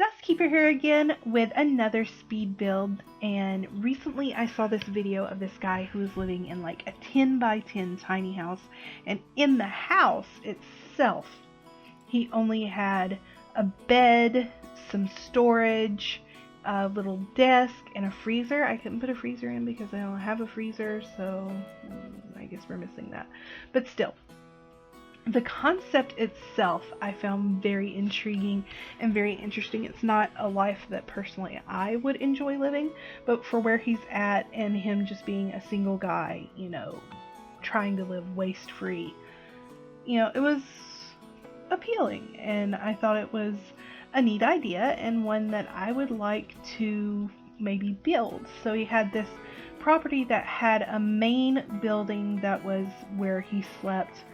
Dustkeeper here again with another speed build, and recently I saw this video of this guy who was living in like a 10 by 10 tiny house, and in the house itself he only had a bed, some storage, a little desk, and a freezer. I couldn't put a freezer in because I don't have a freezer, so I guess we're missing that. But still, the concept itself I found very intriguing and very interesting. It's not a life that personally I would enjoy living, but for where he's at and him just being a single guy, you know, trying to live waste free, you know, it was appealing, and I thought it was a neat idea and one that I would like to maybe build. So he had this property that had a main building that was where he slept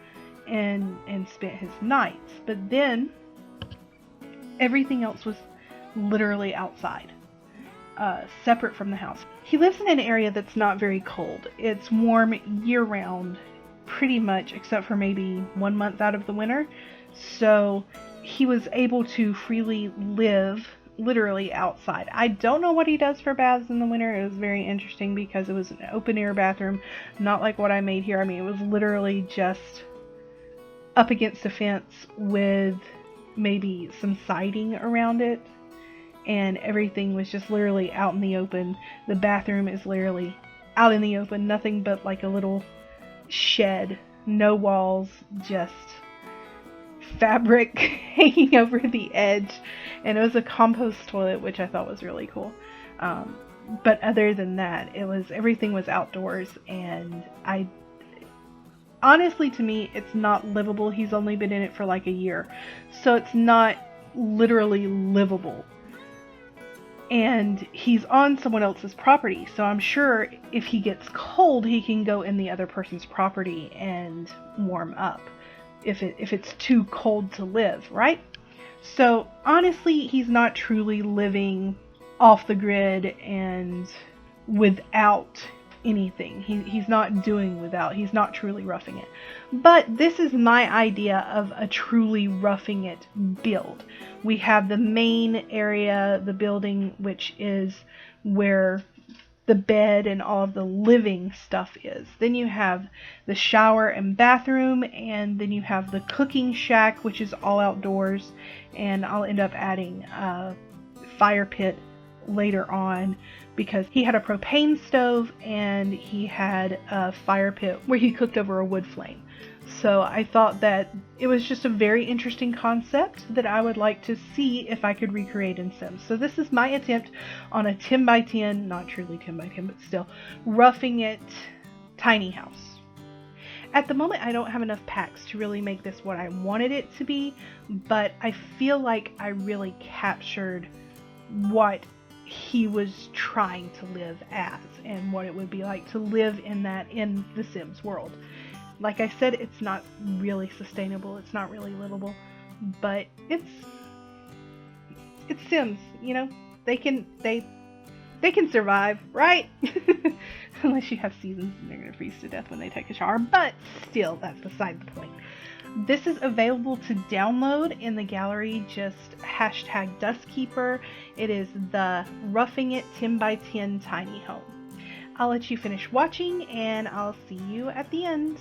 and spent his nights, but then everything else was literally outside, separate from the house. He lives in an area that's not very cold. It's warm year-round, pretty much, except for maybe 1 month out of the winter. So he was able to freely live literally outside. I don't know what he does for baths in the winter. It was very interesting because it was an open-air bathroom, not like what I made here. I mean, it was literally just up against a fence with maybe some siding around it, and everything was just literally out in the open. The bathroom is literally out in the open, nothing but like a little shed, no walls, just fabric hanging over the edge, and it was a compost toilet, which I thought was really cool. But other than that, everything was outdoors, and honestly, to me, it's not livable. He's only been in it for like a year, so it's not literally livable. And he's on someone else's property, so I'm sure if he gets cold, he can go in the other person's property and warm up if it's too cold to live, right? So honestly, he's not truly living off the grid and without anything. He's not doing without. He's not truly roughing it. But this is my idea of a truly roughing it build. We have the main area, the building, which is where the bed and all of the living stuff is. Then you have the shower and bathroom, and then you have the cooking shack, which is all outdoors, and I'll end up adding a fire pit later on, because he had a propane stove and he had a fire pit where he cooked over a wood flame. So I thought that it was just a very interesting concept that I would like to see if I could recreate in Sims. So this is my attempt on a 10 by 10, not truly 10 by 10, but still, roughing it tiny house. At the moment, I don't have enough packs to really make this what I wanted it to be, but I feel like I really captured what he was trying to live as and what it would be like to live in the Sims world. Like I said, it's not really sustainable, it's not really livable, but it's Sims, you know. They can survive, right? Unless you have seasons and they're gonna freeze to death when they take a shower, but still, that's beside the point. This is available to download in the gallery, just hashtag dustkeeper. It is the Roughing It 10 by 10 tiny home. I'll let you finish watching, and I'll see you at the end.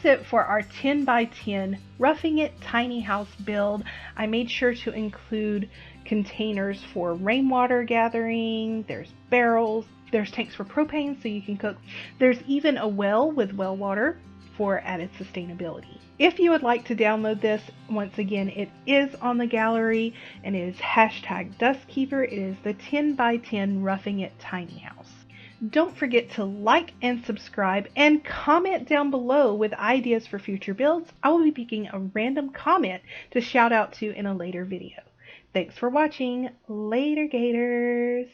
that's it for our 10 by 10 Roughing It tiny house build. I made sure to include containers for rainwater gathering, there's barrels, there's tanks for propane so you can cook, there's even a well with well water for added sustainability. If you would like to download this, once again, it is on the gallery and it is #dustkeeper. It is the 10 by 10 Roughing It tiny house. Don't forget to like and subscribe and comment down below with ideas for future builds. I will be picking a random comment to shout out to in a later video. Thanks for watching. Later, Gators!